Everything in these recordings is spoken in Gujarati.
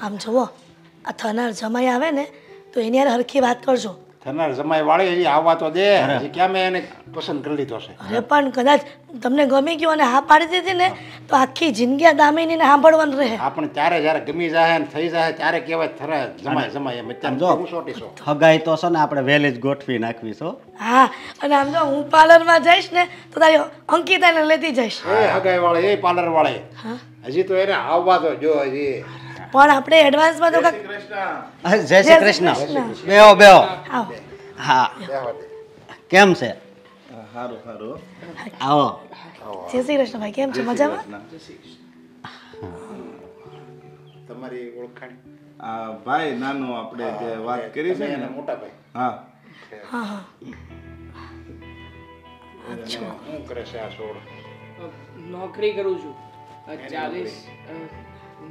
આમ જુઓ આ થનાર જમાઈ આવે ને તો એની યાર હરખી વાત કરજો. થનાર જમાઈ વાળી હજી આવવા તો દે. હજી ક્યાં મેં એને પસંદ કરી લીધો છે. અરે પણ કદાચ તમને ગમી ગયો અને હા પાડી દીધી ને તો આખી જિંદગી આ દામિનીને સાંભળવાનું રહે. હા પણ ત્યારે જ્યારે ગમી જાય ને થઈ જાય ત્યારે કહેવાય થનાર જમાઈ જમાઈ એમ. અત્યારે હું સોટીશો હગાઈ તો છે ને આપણે વહેલી જ ગોઠવી નાખવી છો. હા અને આમ જો હું પાર્લરમાં જઈશ ને તો તારી અંકિતાને લેતી જઈશ. એ હગાઈ વાળે એ પાર્લર વાળે હજી તો એને આવવા તો જો હજી. પણ આપણે એડવાન્સમાં તો જય શ્રી કૃષ્ણ. બેહો બેહો. હા કેમ છે? સારું સારું. આવો. જય શ્રી કૃષ્ણ ભાઈ, કેમ છો? મજામાં? તમારી ઓળખાણ? આ ભાઈ નાનો આપણે જે વાત કરી છે ને મોટા ભાઈ. હા હા હા. શું કરે છે આ છોડ? નોકરી કરું છું. 40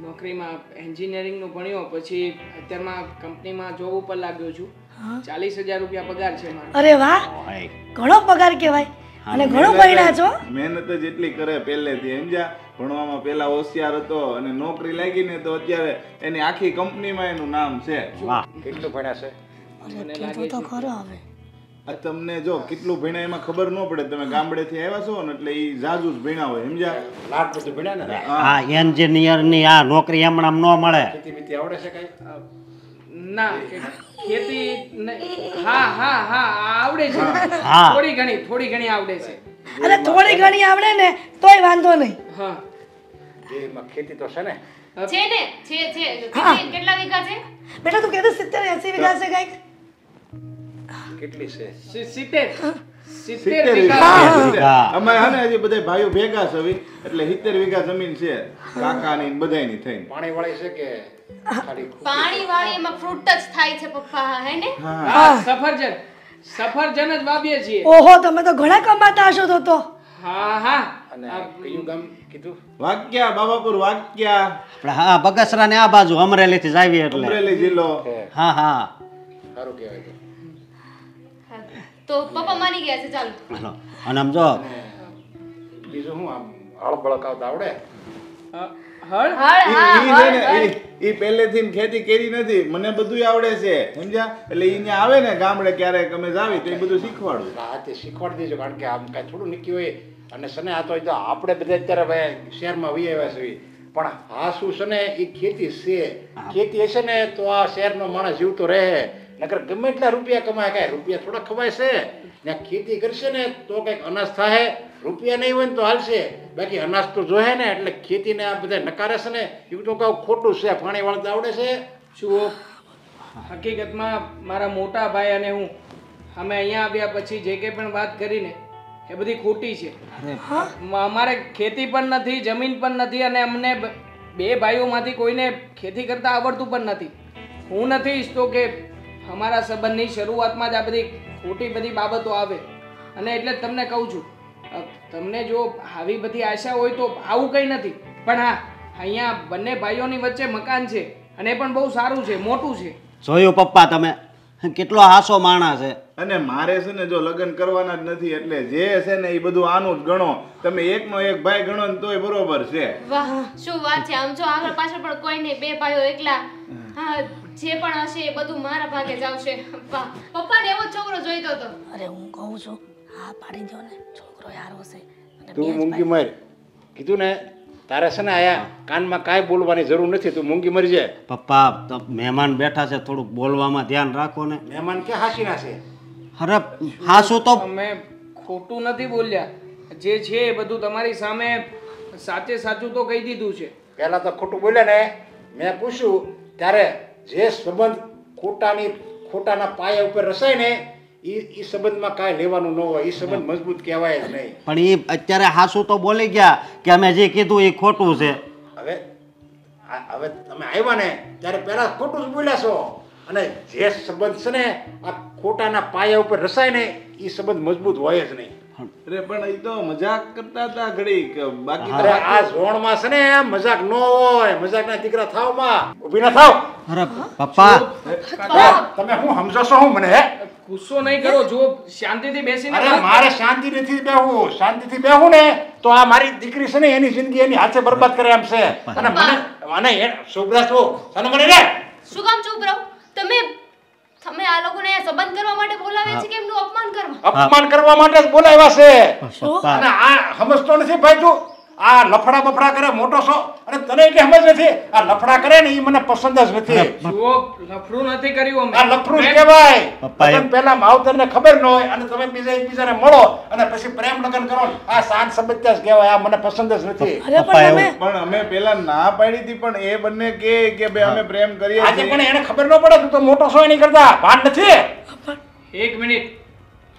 નોકરીમાં એન્જિનિયરિંગનું ભણ્યો, પછી અત્યારમાં કંપનીમાં જોબ ઉપર લાગ્યો છું. 40,000 રૂપિયા પગાર છે મારો. અરે વાહ, ઘણો પગાર કહેવાય અને ઘણો ભણ્યા છો. મહેનત જ એટલી કરે પહેલેથી સમજ્યા. ભણવામાં પેલા હોશિયાર હતો અને નોકરી લાગી ને તો અત્યારે એની આખી કંપનીમાં એનું નામ છે. વાહ. કેટલું ભણ્યા છે? અરે કીધું તો ખરો હવે. આ તમને જો કેટલું ભણ્યા એમાં ખબર ન પડે. તમે ગામડેથી આવ્યા છો ને એટલે ઈ જાજુ જ ભણ્યા હોય સમજ્યા. લાટ બધું ભણ્યા ને. હા એન્જિનિયર ની આ નોકરી હમણાં ન મળે. ખેતી બીતી આવડે છે કઈ? ના ખેતી હા હા હા આવડે છે. હા. થોડી ઘણી આવડે છે. અરે થોડી ઘણી આવડે ને તોય વાંધો નહીં. હા એમાં ખેતી તો છે ને? છે ને છે કેટલા વીઘા છે બેટા તું કહેતો 70-80 વીઘા છે કાંઈક? કેટલી છે? 70 વીઘા. અમે હે ને હજી બધા ભાઈઓ ભેગા છે એટલે 70 વીઘા જમીન છે કાકાની ને બધાયની થઈને. પાણી વાળી છે કે ખાલી? પાણી વાળી એમાં ફ્રૂટ જ થાય છે પપ્પા, હે ને? હા સફરજન જ વાવીએ છીએ. ઓહો, તમે તો ઘણા કમાતા હશો તો. હા હા. અને કયું ગામ કીધું? વાક્યા બાબાપુર વાક્યા. આપણે હા બગસરા ને આ બાજુ અમરેલી થી જાવી એટલે. અમરેલી જિલ્લો. હા હા. સારું કહેવાય તો. તો પપ્પા માની ગયા છે. ચાલો હાલો. અને આમ જો બીજું શું આમ હળબળક આવતા આવડે? હળ ઈ પહેલેથી ખેતી કરી નથી. મને બધું આવડે છે સમજ્યા. એટલે ઈ ત્યાં આવે ને ગામડે ક્યારેક અમે જાવી તો એ બધું શીખવાડું. હા તે શીખવાડી દેજો કારણ કે આમ કાંઈ થોડું નીકળી હોય. અને સને આ તો આપણે બધા અત્યારે ભાઈ શહેરમાં વી આવ્યા છીએ પણ આ શું છે ને એ ખેતી છે. ખેતી હશે ને તો આ શહેરનો માણસ જીવતો રહે. નકર ગમે એટલા રૂપિયા કમાય કાંઈ રૂપિયા થોડા ખવાય છે. ને ખેતી કરશે ને તો કંઈક અનાજ થાય. રૂપિયા નહીં હોય ને તો હાલશે, બાકી અનાજ તો જોહે ને. એટલે ખેતીને આ બધા નકારે છે ને એવું તો કહું ખોટું છે. પાણી વાળતા આવડે છે? જુઓ હકીકતમાં મારા મોટા ભાઈ અને હું અમે અહીંયા આવ્યા પછી જે કંઈ પણ વાત કરીને એ બધી ખોટી છે. અમારે ખેતી પણ નથી, જમીન પણ નથી અને અમને બે ભાઈઓમાંથી કોઈને ખેતી કરતા આવડતું પણ નથી. હું નથી ઈચ્છતો કે અમારા સંબંધની શરૂઆતમાં જ આ બધી ખોટી બધી બાબતો આવે. અને એટલે જ તમને કહું છું, તમને જો આવી બધી આશા હોય તો આવું કંઈ નથી. પણ હા, અહીંયા બંને ભાઈઓની વચ્ચે મકાન છે અને એ પણ બહુ સારું છે, મોટું છે. જોયું પપ્પા તમે કેટલો હાસો માણસ છે. અને મારે છે ને જો લગ્ન કરવાના જ નથી એટલે જે છે ને એ બધું આનું જ ગણો. તમે એકનો એક ભાઈ ગણો ને તોય બરોબર છે. વાહ શું વાત છે. આમ જો આગળ પાછળ પણ કોઈ નહીં, બે ભાઈઓ એકલા. હા જે પણ હશે એ બધું મારા ભાગે જ આવશે. પપ્પાને એવો છોકરો જોઈતો હતો. અરે હું કહું છું હા પાડી દો ને, છોકરો યારો છે. તું મૂંગી મર કીધું ને તારે છે ને આયા કાનમાં કાંઈ બોલવાની જરૂર નથી. તું મૂંગી મરી જાય. પપ્પા મહેમાન બેઠા છે, થોડુંક બોલવામાં ધ્યાન રાખો ને. મહેમાન ક્યાં હાસીના છે? અરે હાસુ તો અમે ખોટું નથી બોલ્યા. જે છે એ બધું તમારી સામે સાચે સાચું તો કહી દીધું છે. પહેલાં તો ખોટું બોલ્યા ને મેં પૂછ્યું ત્યારે જે સંબંધ ખોટાના પાયા ઉપર રસાય ને એ સંબંધમાં કાંઈ લેવાનું ન હોય. એ સંબંધ મજબૂત કહેવાય જ નહીં. પણ એ અત્યારે હાસુ તો બોલી ગયા કે અમે જે કીધું એ ખોટું છે. હવે તમે આવ્યા ને ત્યારે પહેલાં ખોટું જ બોલ્યા છો. અને જે સંબંધ છે ને આ ખોટાના પાયા ઉપર રસાય ને એ સંબંધ મજબૂત હોય જ નહીં. અરે પણ એ તો મજાક કરતા હતા ઘડી બાકી અરે આ ઝોણમાં છે ને મજાક ન હોય. મજાકના દીકરા થાવ માં ઊભી ના થાવ. અરે પપ્પા તમે હું સમજો છો હું મને? હે ગુસ્સો નહીં કરો, જો શાંતિથી બેસીને અરે વાત મારે શાંતિ નથી બેહવું. શાંતિથી બેહું ને તો આ મારી દીકરી છે ને એની જિંદગી એની હાથે બરબાદ કરે એમ છે. અને મને સુભદ્રા છો અને મને રે શું કામ ચૂપ રહો? તમે આ લોકોને અહીંયા સંબંધ કરવા માટે બોલાવ્યા છે કે એમનું અપમાન કરવા? અપમાન કરવા માટે જ બોલાવ્યા છે. શું? અને આ સમજતો નથી ભાઈ તું. આ લફડા બફડા કરે મોટો છો અને તને એટલે સમજ નથી. આ લફડા કરે ને એ મને પસંદ જ નથી. જુઓ, લફડું નથી કર્યું આ અમે. લફરું જ કહેવાય. પપ્પા લગ્ન પહેલા માવતરને ખબર ન હોય અને તમે બીજા એકબીજાને મળો અને પછી પ્રેમ લગ્ન કરો ને, આ શાંત સંબંધ જ કહેવાય. આ મને પસંદ જ નથી. અરે પપ્પા પણ તમે પણ અમે પેલા ના પાડી હતી, પણ એ બંને કે ભાઈ અમે પ્રેમ કરીએ આજે છીએ. પણ એને ખબર ન પડે. તું તો મોટો છો એની કરતા ભાન નથી. એક મિનિટ,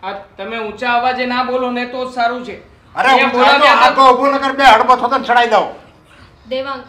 આ તમે ઊંચા અવાજે ના બોલો ને તો જ સારું છે. અરે અહીંયા હું બોલાવ્યા હતા. આગો ઉભો નગર બે હડબો થતો ચડાઈ દઉં. દેવાંગ,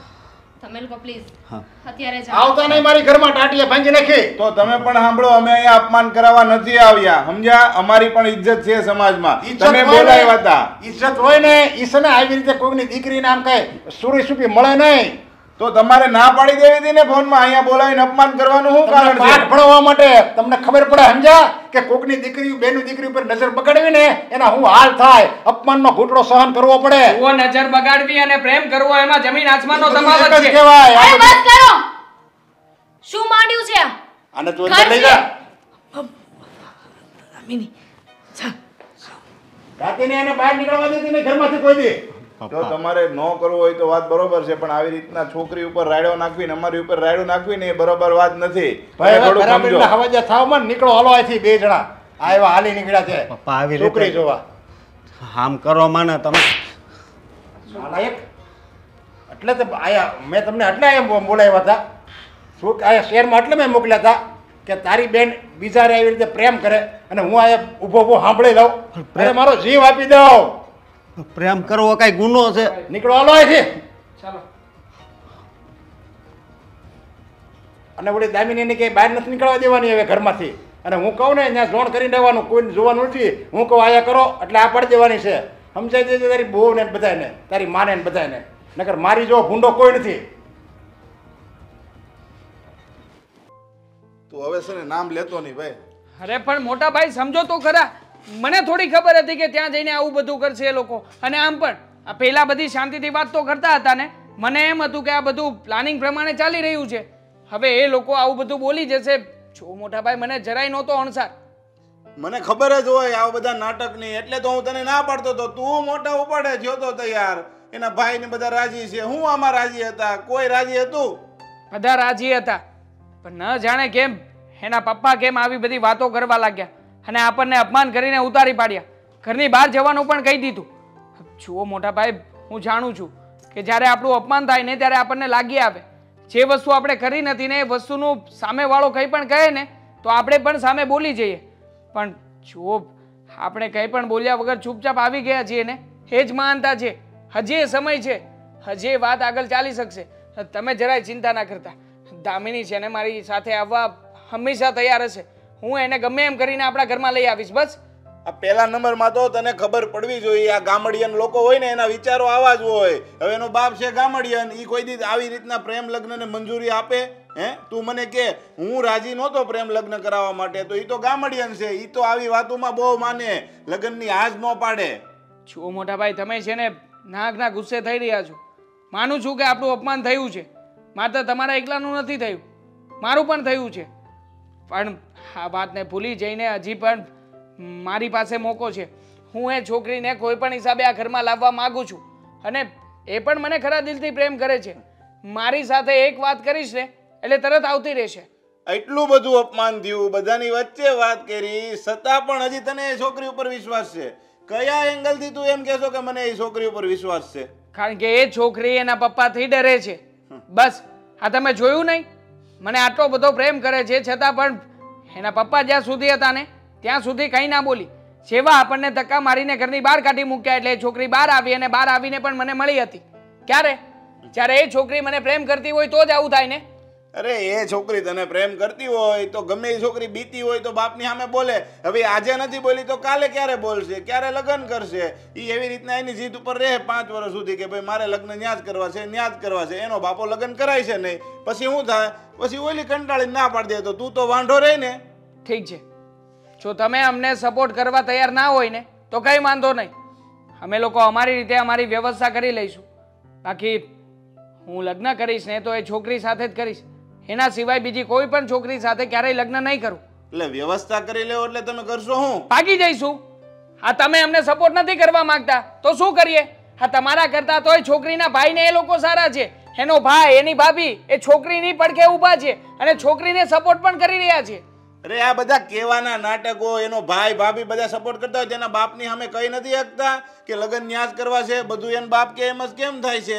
તમે લોકો પ્લીઝ હા. અત્યારે જાઓ. આવતા નહીં મારી ઘરમાં ટાટીએ ભાંગી નાખી. તો તમે પણ સાંભળો, અમે અહીંયા અપમાન કરાવવા નથી આવ્યા, સમજ્યા? અમારી પણ ઇજ્જત છે સમાજમાં. ઇજ્જત તમે હોય ને- બોલાવ્યા હતા ઇજ્જત હોય ને ઈ છે ને આવી રીતે કોઈની દીકરીને આમ કઈ સુરી સુપી મળે નહીં. તો તમારે ના પાડી દેવી હતી ને ફોનમાં. અહીંયા બોલાવીને અપમાન કરવાનું શું તમને કારણ પાઠ છે? ભણાવવા માટે તમને ખબર પડે, સમજ્યા? કે કોકની દીકરી બેનું દીકરી ઉપર નજર બગાડવી ને એના હું હાલ થાય. અપમાનનો ઘૂંટડો સહન કરવો પડે. જુઓ, નજર બગાડવી અને પ્રેમ કરવો એમાં જમીન આસમાનનો બધું એક તફાવત જ છે. કહેવાય. આ અરે બધું- બસ કરો. શું માંડ્યું છે આ? આને તું અંદર લઈ જા. દામિની ચાલ. રાતીને એને બહાર નીકળવા દેતી નહીં ઘરમાંથી કોઈ દી. જો તમારે ન કરવું હોય તો વાત બરોબર છે, પણ આવી રીતના છોકરી ઉપર રાયડો નાખવી ને અમારી ઉપર રાયડો નાખવી ને એ બરોબર વાત નથી. ભાઈ તમે હવે થોડું બરાબર સમજો. હવાજે થાવ માં નીકળો હાલો અહીંથી બે જણા. આ એવા હાલી નીકળ્યા છે પપ્પા આવી રીતે- છોકરી જોવા. આમ કરો માને તમે. નાલાયક. એટલે તો આયા મેં તમને એટલે અહીંયા બોલાવ્યા હતા. શું આયા શહેરમાં એટલે મેં મોકલ્યા હતા કે તારી બેન બીજાને આવી રીતે પ્રેમ કરે અને હું આયા ઊભો ઊભો સાંભળી લઉં અને મારો જીવ આપી દઉં. પ્રેમ કરવો કઈ ગુનો છે? નીકળો હાલો અહીંથી. ચાલો. અને ઓલી દામિનીને ક્યાંય બહાર નથી નીકળવા દેવાની હવે ઘરમાંથી. અને હું કહું ને ત્યાં જોણ કરીને રહેવાનું, કોઈને જોવાનું નથી. હું કહું આયા કરો એટલે આ પાડી દેવાની છે. સમજાઈ દેજે તારી બહુ ને બધાને, તારી માને ને બધાને. નકર મારી જો ભૂંડો કોઈ નથી. તું હવે છે ને નામ લેતો નહીં ભાઈ. અરે પણ મોટા ભાઈ સમજો તો ખરા. મને થોડી ખબર હતી કે ત્યાં જઈને આવું બધું કરશે એ લોકો. અને આમ પણ આ પહેલા બધી શાંતિથી વાત તો કરતા હતા ને. મને એમ હતું કે આ બધું પ્લાનિંગ પ્રમાણે ચાલી રહ્યું છે. હવે એ લોકો આવું બધું બોલી જશે. જો મોટા ભાઈ, મને જરાય નહોતો અણસાર. મને ખબર જ હોય આવા બધા નાટકની, એટલે તો હું તને ના પાડતો હતો. તું મોટા ઉપાડે થયો તો તૈયાર. એના ભાઈ ને બધા રાજી છે. હું આમાં રાજી હતા? કોઈ રાજી હતું? બધા રાજી હતા, પણ ન જાણે કેમ એના પપ્પા કેમ આવી બધી વાતો કરવા લાગ્યા અને આપણને અપમાન કરીને ઉતારી પાડ્યા. ઘરની બહાર જવાનું પણ કહી દીધું. જુઓ મોટા ભાઈ, હું જાણું છું કે જ્યારે આપણું અપમાન થાય ને ત્યારે આપણને લાગી આવે. જે વસ્તુ આપણે કરી નથી ને એ વસ્તુનું સામેવાળો કંઈ પણ કહે ને તો આપણે પણ સામે બોલી જઈએ. પણ જુઓ, આપણે કંઈ પણ બોલ્યા વગર ચૂપચાપ આવી ગયા છીએ ને, એ જ મહાનતા છે. હજી એ સમય છે, હજી એ વાત આગળ ચાલી શકશે. તમે જરાય ચિંતા ના કરતા. દામિની છે ને મારી સાથે આવવા હંમેશા તૈયાર હશે. હું એને ગમે એમ કરીને આપણા ઘરમાં લઈ આવીશ. બસ આ પહેલા નંબરમાં તો તને ખબર પડવી જોઈએ. આ ગામડિયન લોકો હોય ને એના વિચારો આવા જ હોય. હવે એનો બાપ છે ગામડિયન, ઈ કોઈ દી આવી રીતના પ્રેમ લગ્નને મંજૂરી આપે? હે, તું મને કે હું રાજી નહોતો પ્રેમ લગ્ન કરાવવા માટે, તો ઈ તો ગામડિયન છે. ઈ તો આવી વાતોમાં બહુ માને, લગ્નની હાજ ન પાડે. જુઓ મોટા ભાઈ, તમે છે ને નાકના ગુસ્સે થઈ રહ્યા છો. માનું છું કે આપણું અપમાન થયું છે. માત્ર તમારા એકલાનું નથી થયું, મારું પણ થયું છે. પણ આ વાતને ભૂલી જઈને હજી પણ મારી પાસે મોકો છે. હું એ છોકરીને કોઈ પણ હિસાબે આ ઘરમાં લાવવા માંગુ છું. અને એ પણ મને ખરા દિલથી પ્રેમ કરે છે. મારી સાથે એક વાત કરીશ ને એટલે તરત આવતી રહેશે. એટલું બધું અપમાન થયું, બધાની વચ્ચે વાત કરી, છતાં પણ હજી તને એ છોકરી ઉપર વિશ્વાસ છે? કયા એંગલથી તું એમ કહેશો કે મને એ છોકરી ઉપર વિશ્વાસ છે? કારણ કે એ છોકરી એના પપ્પાથી ડરે છે. બસ આ તમે જોયું નહીં? મને આટલો બધો પ્રેમ કરે છે છતાં પણ એના પપ્પા જ્યાં સુધી હતા ને ત્યાં સુધી કંઈ ના બોલી. જેવા આપણને ધક્કા મારીને ઘરની બહાર કાઢી મૂક્યા એટલે એ છોકરી બહાર આવી અને બહાર આવીને પણ મને મળી હતી. ક્યારે? જ્યારે એ છોકરી મને પ્રેમ કરતી હોય તો જ આવું થાય ને. અરે એ છોકરી તને પ્રેમ કરતી હોય તો ગમે એ છોકરી બીતી હોય તો બાપની સામે બોલે. હવે આજે નથી બોલી તો કાલે ક્યારે બોલશે, ક્યારે લગ્ન કરશે? એ એવી રીતના એની જીદ ઉપર રહે 5 વર્ષ સુધી કે ભાઈ મારે લગ્ન ન્યા જ કરવા છે, ન્યા જ કરવા છે. એનો બાપો લગ્ન કરાય છે નહીં, પછી શું થાય? પછી ઓલી કંટાળીને ના પાડી દે તો તું તો વાંઢો રહે ને. ઠીક છે, જો તમે અમને સપોર્ટ કરવા તૈયાર ના હોય ને તો કંઈ વાંધો નહીં, અમે લોકો અમારી રીતે અમારી વ્યવસ્થા કરી લઈશું. બાકી હું લગ્ન કરીશ ને તો એ છોકરી સાથે જ કરીશ, એના સિવાય બીજી કોઈ પણ છોકરી સાથે ક્યારેય લગ્ન નહીં કરું. એટલે વ્યવસ્થા કરી લેવો એટલે તમે કરશો હું? ભાગી જઈશું. હા, તમે અમને સપોર્ટ નથી કરવા માંગતા તો શું કરીએ? હા, તમારા કરતા તોય છોકરીના ભાઈ ને એ લોકો સારા છે. એનો ભાઈ એની ભાભી એ છોકરીની પડખે ઊભા છે અને છોકરીને સપોર્ટ પણ કરી રહ્યા છે. અરે આ બધા કેવાના નાટકો, એનો ભાઈ ભાભી બધા સપોર્ટ કરતા હોય, તેના બાપની સામે કઈ નથી શકતા કે લગ્ન ન્યાસ કરવા છે, બધું એનો બાપ કે એમ જ કેમ થાય છે?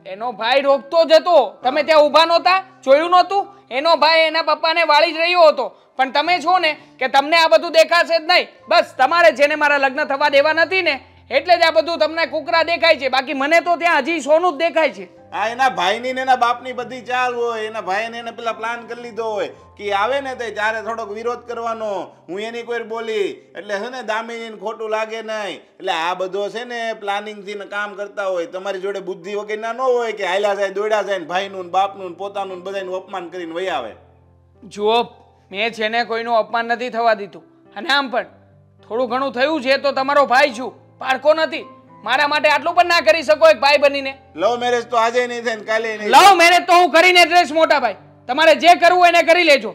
એનો ભાઈ રોકતો જ હતો, તમે ત્યાં ઊભા નહોતા, જોયું નહોતું? એનો ભાઈ એના પપ્પાને વાળી જ રહ્યો હતો, પણ તમે છો ને કે તમને આ બધું દેખાશે જ નહીં. બસ તમારે જેને મારા લગ્ન થવા દેવા નથી ને એટલે જ આ બધું તમને કુકરા દેખાય છે, બાકી મને તો ત્યાં હજી સોનું જ દેખાય છે. આ એના ભાઈની ને એના બાપની બધી ચાલ હોય, એના ભાઈને એને પેલા પ્લાન કરી લીધો હોય કે આવે ને તે ત્યારે થોડોક વિરોધ કરવાનો, હું એની કોઈ બોલી એટલે છે ને દામિનીને ખોટું લાગે નહીં. એટલે આ બધો છે ને પ્લાનિંગથી ને કામ કરતા હોય. તમારી જોડે બુદ્ધિ વગરના ન હોય કે હાલ્યા જાય દોડ્યા જાય ને ભાઈનું ને બાપનું ને પોતાનું ને બધાનું અપમાન કરીને વહી આવે. જુઓ, મેં છે ને કોઈનું અપમાન નથી થવા દીધું, અને આમ પણ થોડું ઘણું થયું છે તો તમારો ભાઈ છું, પારકો નથી. મારા માટે આટલું પણ ના કરી શકો એક ભાઈ બનીને? લવ મેરેજ તો આજે નહીં થાય ને કાલે નહીં. લવ મેરેજ તો હું કરીને જ રહીશ મોટા ભાઈ, તમારે જે કરવું એને કરી લેજો.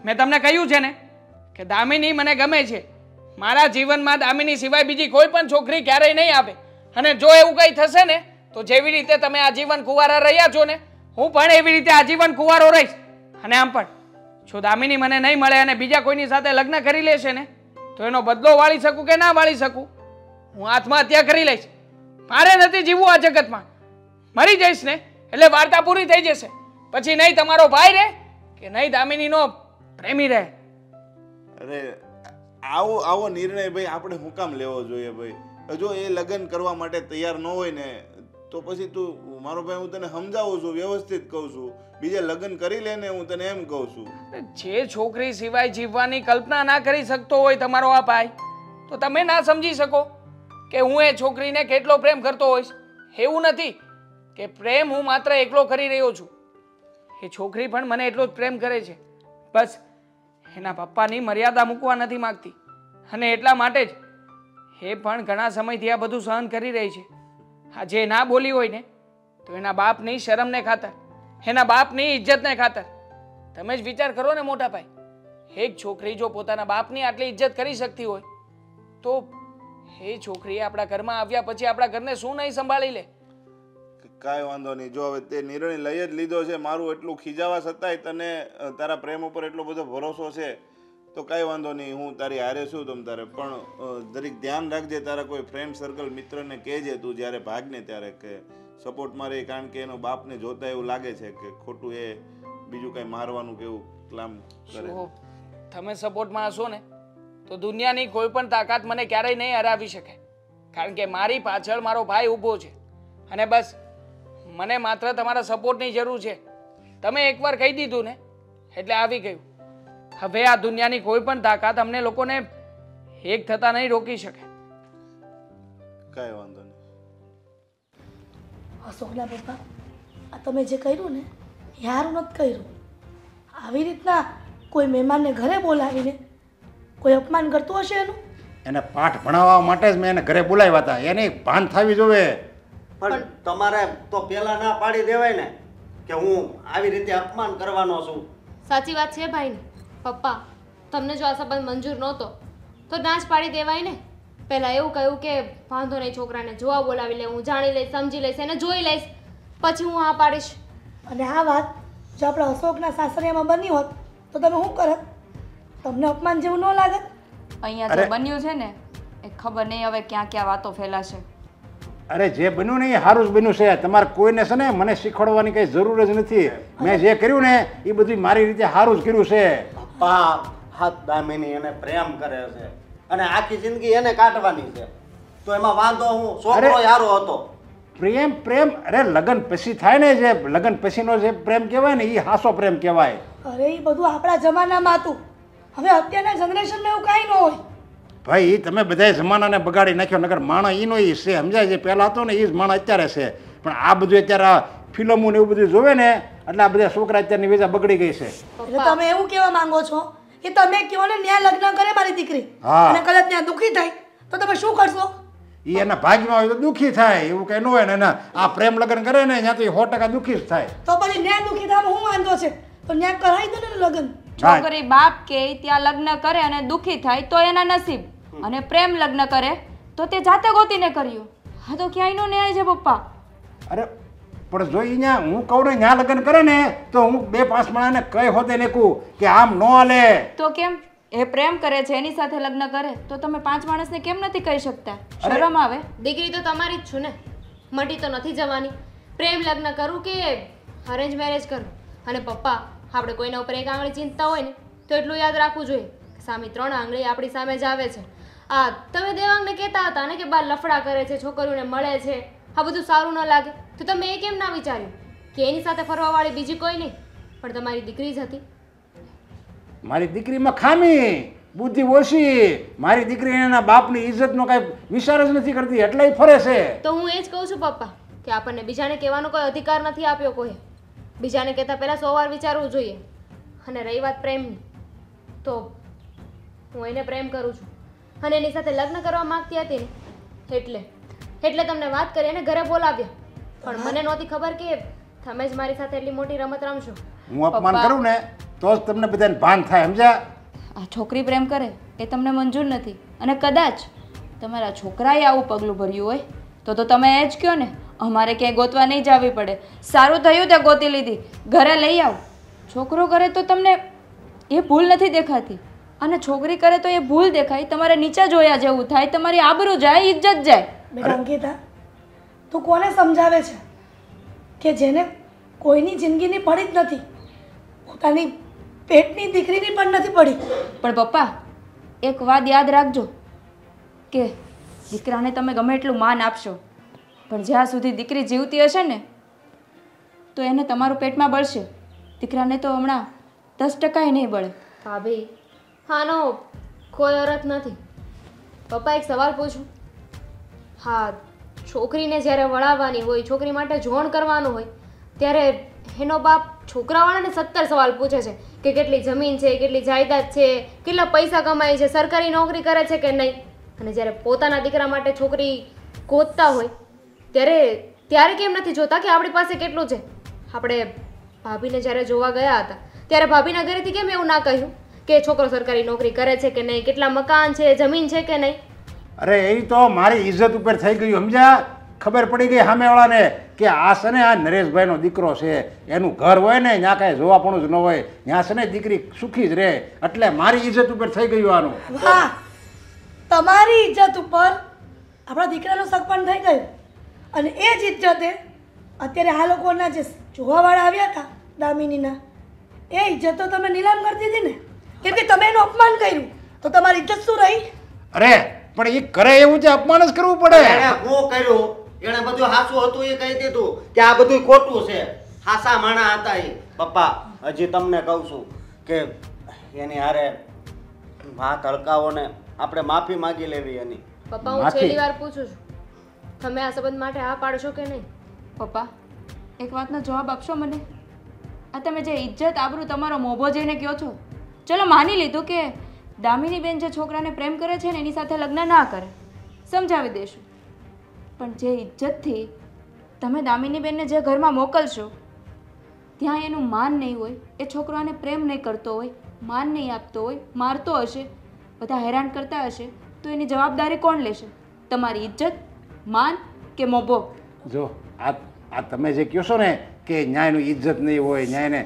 મેં તમને કહ્યું છે ને કે દામિની મને ગમે છે, મારા જીવનમાં દામિની સિવાય બીજી કોઈ પણ છોકરી ક્યારેય નહીં આવે. અને જો એવું કંઈ થશે ને તો જેવી રીતે તમે આજીવન કુંવારા રહ્યા છો ને હું પણ એવી રીતે આજીવન કુંવારો રહીશ. અને આમ પણ જો દામિની મને નહીં મળે અને બીજા કોઈની સાથે લગ્ન કરી લેશે ને તો એનો બદલો વાળી શકું કે ના વાળી શકું, હું આત્મહત્યા કરી લઈશ. મારે નથી જીવવું આ જગતમાં. મરી જઈશ ને એટલે વાર્તા પૂરી થઈ જશે, પછી નહીં તમારો ભાઈ રહે કે નહીં દામિનીનો પ્રેમી રહે. અરે આવો નિર્ણય ભાઈ આપણે હું કામ લેવો જોઈએ ભાઈ? જો એ લગ્ન કરવા માટે તૈયાર ન હોય ને તો પછી તું મારો ભાઈ, હું તને સમજાવું છું, વ્યવસ્થિત કહું છું, બીજે લગ્ન કરી લે ને હું તને એમ કહું છું. જે છોકરી સિવાય જીવવાની કલ્પના ના કરી શકતો હોય તમારો આ ભાઈ, તો તમે ના સમજી શકો કે હું એ છોકરીને કેટલો પ્રેમ કરતો હોઈશ. એવું નથી કે પ્રેમ હું માત્ર એકલો કરી રહ્યો છું, એ છોકરી પણ મને એટલો જ પ્રેમ કરે છે. બસ એના પપ્પાની મર્યાદા મૂકવા નથી માગતી, અને એટલા માટે જ એ પણ ઘણા સમયથી આ બધું સહન કરી રહી છે. આ જે ના બોલી હોય ને તો એના બાપની શરમને ખાતર, એના બાપની ઇજ્જતને ખાતર. તમે જ વિચાર કરો ને મોટા ભાઈ, એક છોકરી જો પોતાના બાપની આટલી ઇજ્જત કરી શકતી હોય તો એ છોકરી આપણા ઘરમાં આવ્યા પછી આપણા ઘરને શું નહીં સંભાળી લે? કાંઈ વાંધો નહીં, જો હવે તે નિર્ણય લઈ જ લીધો છે, મારું એટલું ખીજાવા છતાંય તને તારા પ્રેમ ઉપર એટલો બધો ભરોસો છે તો કાંઈ વાંધો નહીં, હું તારી હારે છું. તમ તારે પણ દરેક ધ્યાન રાખજે, તારા કોઈ ફ્રેન્ડ સર્કલ મિત્રને કહેજે તું જ્યારે ભાગને ત્યારે કે સપોર્ટમાં રહે, કારણ કે એનો બાપને જોતા એવું લાગે છે કે ખોટું એ બીજું કાંઈ મારવાનું કે એવું પ્લાન કરે. તમે સપોર્ટમાં હશો ને તો દુનિયાની કોઈ પણ તાકાત મને ક્યારેય નહીં હરાવી શકે, કારણ કે મારી પાછળ મારો ભાઈ ઊભો છે. અને બસ મને માત્ર તમારા સપોર્ટની જરૂર છે. તમે એકવાર કહી દીધું ને એટલે આવી ગયું. હવે આ દુનિયાની કોઈ પણ તાકાત અમને લોકોને એક થતા નહીં રોકી શકે. કાંઈ વાંધો નહીં. અશોકના પપ્પા, આ તમે જે કર્યું ને એ સારું નથી કર્યું. આવી રીતના કોઈ મહેમાનને ઘરે બોલાવીને કોઈ અપમાન કરતું હશે એનું? એને પાઠ ભણાવવા માટે જ મેં એને ઘરે બોલાવ્યા હતા, એને ભાન થવી જોવે. પણ તમારે તો પેલા ના પાડી દેવાય ને કે હું આવી રીતે અપમાન કરવાનો છું. સાચી વાત છે ભાઈ. પપ્પા, તમને જો આ સંબંધ મંજૂર નહોતો તો ના જ પાડી દેવાય ને. પહેલાં એવું કહ્યું કે વાંધો નહીં, છોકરાને જોવા બોલાવી લે, હું જાણી લઈશ, સમજી લઈશ, એને જોઈ લઈશ, પછી હું હા પાડીશ. અને આ વાત જો આપણા અશોકના સાસરિયામાં બની હોત તો તમે શું કરત? તમને અપમાન જેવું ન લાગત? અહીંયા જે બન્યું છે ને એ ખબર નહીં હવે ક્યાં ક્યાં વાતો ફેલાશે. અરે જે બન્યું ને એ સારું જ બન્યું છે. તમારે કોઈને છે ને મને શીખવાડવાની કંઈ જરૂર જ નથી. મેં જે કર્યું ને એ બધું મારી રીતે સારું જ કર્યું છે. પપ્પા હાથ દામિની એને પ્રેમ કરે છે અને આખી જિંદગી એને કાઢવાની છે, તો એમાં વાંધો હું? છોકરો યારો હતો. પ્રેમ અરે લગ્ન પછી થાય ને, જે લગ્ન પછીનો જે પ્રેમ કહેવાય ને એ હાસો પ્રેમ કહેવાય. અરે એ બધું આપણા જમાનામાં હતું, હવે અત્યારના જનરેશનમાં એવું કાંઈ ન હોય. ભાઈ તમે બધા જમાનાને બગાડી નાખ્યો, નગર માણસ એનો એ છે, સમજાય? જે પહેલાં હતો ને એ જ માણસ અત્યારે છે. પણ આ બધું અત્યારે ફિલ્મો ને એવું બધું જોવે ને એટલે આ બધા છોકરા અત્યારની વેજા બગડી ગઈ છે. એટલે તમે એવું કહેવા માંગો છો કે તમે કહો ને ત્યાં લગ્ન કરે મારી દીકરી હા. અને કદાચ ત્યાં દુઃખી થાય તો તમે શું કરશો? એ એના ભાગ્યમાં હોય તો દુઃખી થાય એવું કઈ ન હોય ને એના આ પ્રેમ લગ્ન કરે ને ત્યાં તો એ 100% દુઃખી જ થાય. તો પછી ત્યાં દુઃખી થવામાં શું વાંધો છે? તો ત્યાં કરાવી દો ને લગ્ન. છોકરી બાપ કે ત્યાં લગ્ન કરે અને દુઃખી થાય તો એના નસીબ, અને પ્રેમ લગ્ન કરે તો તે જાતે ગોતીને કર્યું. હા તો ક્યાંય નો ન્યાય છે પપ્પા. અરે પણ જો અહીંયા હું કહું ને ત્યાં લગ્ન કરે ને તો હું 2-5 માણસને કઈ હોતે ને કહું કે આમ ન હાલે. તો કેમ? એ પ્રેમ કરે છે એની સાથે લગ્ન કરે તો તમે 5 માણસને કેમ નથી કહી શકતા? શરમ આવે? દીકરી તો તમારી જ છું ને, મટી તો નથી જવાની. પ્રેમ લગ્ન કરું કે અરેન્જ મેરેજ કરું. અને પપ્પા, આપણે કોઈના ઉપર એક આંગળી ચિંતા હોય ને તો એટલું યાદ રાખવું જોઈએ કે સામે 3 આંગળી આપણી સામે જ આવે છે. આ તમે દેવાંગને કહેતા હતા ને કે બાર લફડા કરે છે, છોકરીઓને મળે છે, આ બધું સારું ન લાગે તો તમે એ કેમ ના વિચાર્યું કે એની સાથે ફરવાવાળી બીજી કોઈ નહીં પણ તમારી દીકરી જ હતી? મારી દીકરીમાં ખામી, બુદ્ધિ ઓછી. મારી દીકરી એના બાપની ઇજ્જતનો કાંઈ વિચાર જ નથી કરતી એટલે ય ફરે છે. તો હું એ જ કહું છું પપ્પા કે આપણને બીજાને કહેવાનો કોઈ અધિકાર નથી આપ્યો કોઈ. બીજાને કહેતા પહેલાં 100 વાર વિચારવું જોઈએ. અને રહી વાત પ્રેમની, તો હું એને પ્રેમ કરું છું અને એની સાથે લગ્ન કરવા માંગતી હતી ને એટલે તમને વાત કરી અને ઘરે બોલાવ્યા. પણ મને નહોતી ખબર કે તમે જ મારી સાથે એટલી મોટી રમત રમશો. હું અપમાન કરું ને તો જ તમને બધાને ભાન થાય, સમજ્યા? આ છોકરી પ્રેમ કરે એ તમને મંજૂર નથી, અને કદાચ તમારા છોકરાએ આવું પગલું ભર્યું હોય તો તમે એ જ કહો ને અમારે ક્યાંય ગોતવા નહીં જવી પડે. સારું થયું તે ગોતી લીધી, ઘરે લઈ આવ. છોકરો કરે તો તમને એ ભૂલ નથી દેખાતી, અને છોકરી કરે તો એ ભૂલ દેખાય. તમારે નીચે જોયા જેવું થાય, તમારી આબરૂ જાય, ઇજ્જત જાય. બેટા અંકિતા, તું કોને સમજાવે છે કે જેને કોઈની જિંદગીની પડી જ નથી, પોતાની પેટની દીકરીની પણ નથી પડી? પણ પપ્પા, એક વાત યાદ રાખજો કે દીકરાને તમે ગમે એટલું માન આપશો પણ જ્યાં સુધી દીકરી જીવતી હશે ને તો એને તમારું પેટમાં બળશે. દીકરાને તો હમણાં 10% નહીં બળે. ભાભી, હાનો કોઈ અર્થ નથી. પપ્પા, એક સવાલ પૂછું? હા, છોકરીને જ્યારે વળાવવાની હોય, છોકરી માટે જોણ કરવાનું હોય ત્યારે એનો બાપ છોકરાવાળાને 17 સવાલ પૂછે છે કે કેટલી જમીન છે, કેટલી જાયદાદ છે, કેટલા પૈસા કમાય છે, સરકારી નોકરી કરે છે કે નહીં. અને જ્યારે પોતાના દીકરા માટે છોકરી ગોતતા હોય ત્યારે કેમ નથી જોતા કે આપણી પાસે કેટલું છે? આપણે ભાભીને જ્યારે જોવા ગયા હતા ત્યારે ભાભીના ઘરેથી કેમ એવું ના કહ્યું કે છોકરો સરકારી નોકરી કરે છે કે નહીં, કેટલા મકાન છે, જમીન છે કે નહીં? અરે એ તો મારી ઇજ્જત ઉપર થઈ ગયું, સમજ્યા? ખબર પડી ગઈ સામેવાળાને કે આ છે ને આ નરેશભાઈનો દીકરો છે, એનું ઘર હોય ને ત્યાં કાંઈ જોવાપણું જ ન હોય, ત્યાં છે ને દીકરી સુખી જ રહે, એટલે મારી ઇજ્જત ઉપર થઈ ગયું આનું. વાહ, તમારી ઇજ્જત ઉપર આપણા દીકરાનો શક પણ થઈ ગયો. અને એ જ ઇજ્જતે અત્યારે આ લોકોના જે જોવાવાળા આવ્યા હતા દામિનીના, એ ઇજ્જત તો તમે નીલામ કરી દીધી ને, કેમ કે તમે એનું અપમાન કર્યું તો તમારી ઇજ્જત શું રહી? અરે પણ એ કરે એવું છે, અપમાન જ કરવું પડે. એણે શું કર્યું? એણે બધું હાસું હતું એ કહી દીધું કે આ બધું ખોટું છે. હાસા માણા હતા એ. પપ્પા, હજી તમને કહું છું કે એની હારે વાત હલકાવો ને આપણે માફી માંગી લેવી એની. પપ્પા, હું છેલ્લી વાર પૂછું છું, તમે આ સંબંધ માટે હા પાડશો કે નહીં? પપ્પા, એક વાતનો જવાબ આપશો મને? આ તમે જે ઇજ્જત આબરૂ તમારો મોભો જઈને કહો છો, ચલો માની લીધું કે દામિની બેન જે છોકરાને પ્રેમ કરે છે ને એની સાથે લગ્ન ના કરે, સમજાવી દેશું. પણ જે ઇજ્જતથી તમે દામિની બેનને જે ઘરમાં મોકલશો ત્યાં એનું માન નહીં હોય, એ છોકરાને પ્રેમ નહીં કરતો હોય, માન નહીં આપતો હોય, મારતો હશે, બધા હેરાન કરતા હશે, તો એની જવાબદારી કોણ લેશે? તમારી ઇજ્જત, માન કે મોભો? જો આ તમે જે કહો છો ને કે ન્યાયનું ઇજ્જત નહીં હોય, ન્યાયને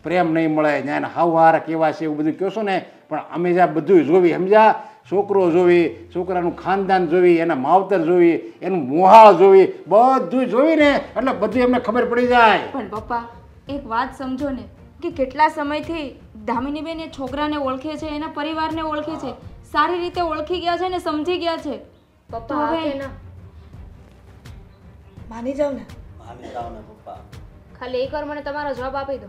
પ્રેમ નહીં મળે, ન્યાયને હાવહારા કેવા છે એવું બધું કહો છો ને, પણ અમે જ્યાં બધું જોવી, સમજ્યા? છોકરો જોવી, છોકરાનું ખાનદાન જોવી, એના માવતર જોવી, એનું મોહાળ જોવી, બધું જોવી ને એટલે બધું એમને ખબર પડી જાય. પણ પપ્પા, એક વાત સમજો ને કે કેટલા સમયથી દામિનીબેન એ છોકરાને ઓળખે છે, એના પરિવારને ઓળખે છે, સારી રીતે ઓળખી ગયા છે ને સમજી ગયા છે. પપ્પા, હા કે ના? માની જાવ ને. માની જાવ ને પપ્પા. ખાલી એકવાર મને તમારો જવાબ આપી દો.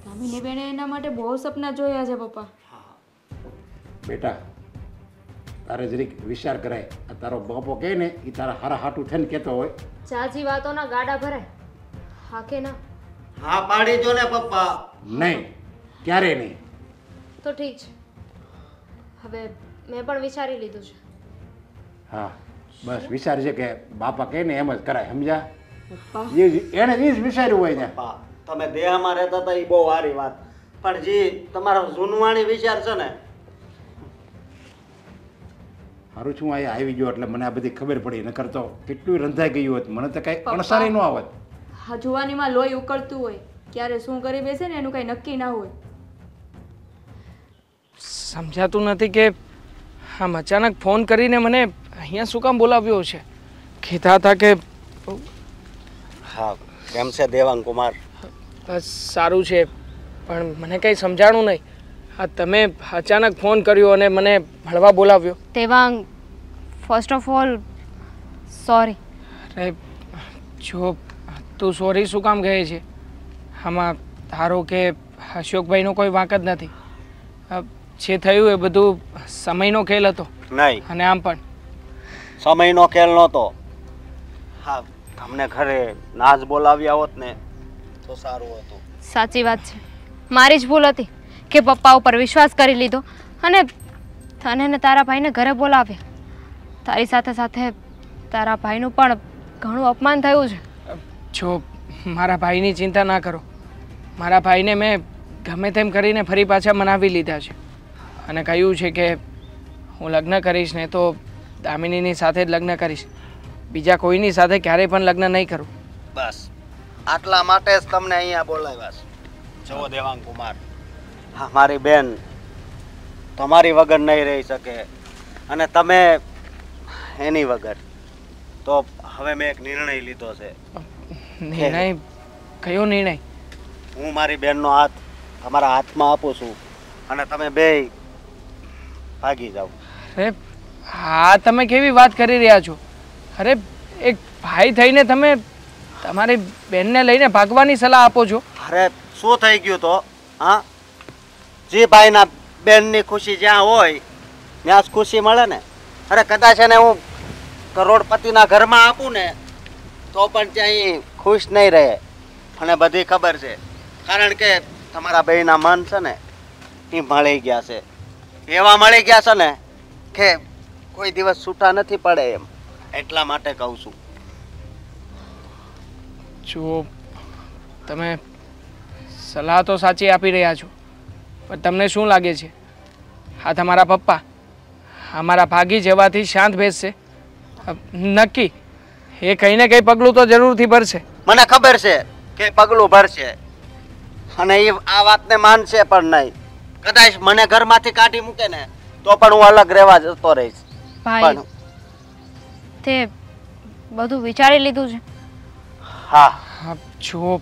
દામિનીબેને એના માટે બહુ સપના જોયા છે પપ્પા. બેટા, તારે જરીક વિચાર કરાય. આ તારો બાપો કહે ને એ તારા હારા હાટું થઈને કહેતો હોય. જાજી વાતોના ગાડા ભરાય, હા કે ના? હા પાડી જો ને પપ્પા. નહીં, ક્યારે નહીં. તો ઠીક છે. હવે મેં પણ વિચારી લીધું છે. હા બસ વિચાર છે કે બાપા કહે ને એમ જ કરાય, સમજ્યા? પપ્પા એને એ જ વિચાર્યું હોય ને. પપ્પા તમે દેહમાં રહેતા હતા એ બહુ સારી વાત, પણ જે તમારો જૂનવાણી વિચાર છે ને, સારું છું અહીંયા આવી ગયો એટલે મને આ બધી ખબર પડી, નકર તો કેટલું રંધાઈ ગયું હોત, મને તો કઈ અણસારી ન આવત. હા જુવાનીમાં લોહી ઉકળતું હોય, ક્યારે શું કરી બેસે ને એનું કઈ નક્કી ના હોય. સમજાતું નથી કે આમ અચાનક ફોન કરીને મને અહીંયા શું કામ બોલાવ્યો છે. કીધા હતા કે હા કેમ છે દેવાંગ કુમાર? બસ સારું છે, પણ મને કંઈ સમજાણું નહીં. હા તમે અચાનક ફોન કર્યો અને મને મળવા બોલાવ્યો. Devang, first of all sorry. અરે જો તું સોરી શું કામ કહે છે? આમાં ધારો કે અશોકભાઈનો કોઈ વાંક જ નથી. જે થયું એ બધું સમયનો ખેલ હતો. નહીં, અને આમ પણ સમયનો ખેલ નહોતો. હા તમને ઘરે નાજ બોલાવ્યા હોત ને તો સારું હતું. સાચી વાત છે, મારી જ ભૂલ હતી કે પપ્પા ઉપર વિશ્વાસ કરી લીધો અને તને ને તારા ભાઈને ઘરે બોલાવ્યા. તારી સાથે સાથે તારા ભાઈનું પણ ઘણું અપમાન થયું છે. જો મારા ભાઈની ચિંતા ના કરો. મારા ભાઈને મેં ગમે તેમ કરીને ફરી પાછા મનાવી લીધા છે અને કહ્યું છે કે હું લગ્ન કરીશ ને તો દામિનીની સાથે જ લગ્ન કરીશ, બીજા કોઈની સાથે ક્યારેય પણ લગ્ન નહીં કરું. બસ આટલા માટે જ તમને અહીંયા બોલાવ્યા છે. જુઓ દેવાંગ કુમાર, હા મારી બેન તમારી વગર નહીં રહી શકે અને તમે એની વગર. તો હવે મેં એક નિર્ણય લીધો છે. નિર્ણય? કયો નિર્ણય? હું મારી બેનનો હાથ તમારા હાથમાં આપું છું અને તમે બેય ભાગી જાઓ. અરે હા, તમે કેવી વાત કરી રહ્યા છો? અરે એક ભાઈ થઈને તમે તમારી બેનને લઈને ભાગવાની સલાહ આપો છો? અરે શું થઈ ગયું તો? હા, જે ભાઈના બેનની ખુશી જ્યાં હોય ત્યાં જ ખુશી મળે ને. અરે કદાચ એને હું કરોડપતિના ઘરમાં આપું ને તો પણ ત્યાં ખુશ નહીં રહે. અને બધી ખબર છે, કારણ કે તમારા બેયના મન છે ને એ મળી ગયા છે, એવા મળી ગયા છે ને કે કોઈ દિવસ છૂટા નથી પડે એમ. એટલા માટે કહું છું. જુઓ, તમે સલાહ તો સાચી આપી રહ્યા છો, પણ તમને શું લાગે છે આ તમારા પપ્પા અમારા ભાગી જવાથી શાંત બેસશે? નક્કી એ કંઈ ને કંઈ પગલું તો જરૂરથી ભરશે. મને ખબર છે કે પગલું ભરશે અને એ આ વાતને માનશે પણ નહીં. કદાચ મને ઘરમાંથી કાઢી મૂકે ને તો પણ હું અલગ રહેવા જતો રહીશ. ભાઈ, તે બધું વિચારી લીધું છે? હા. હા જુઓ,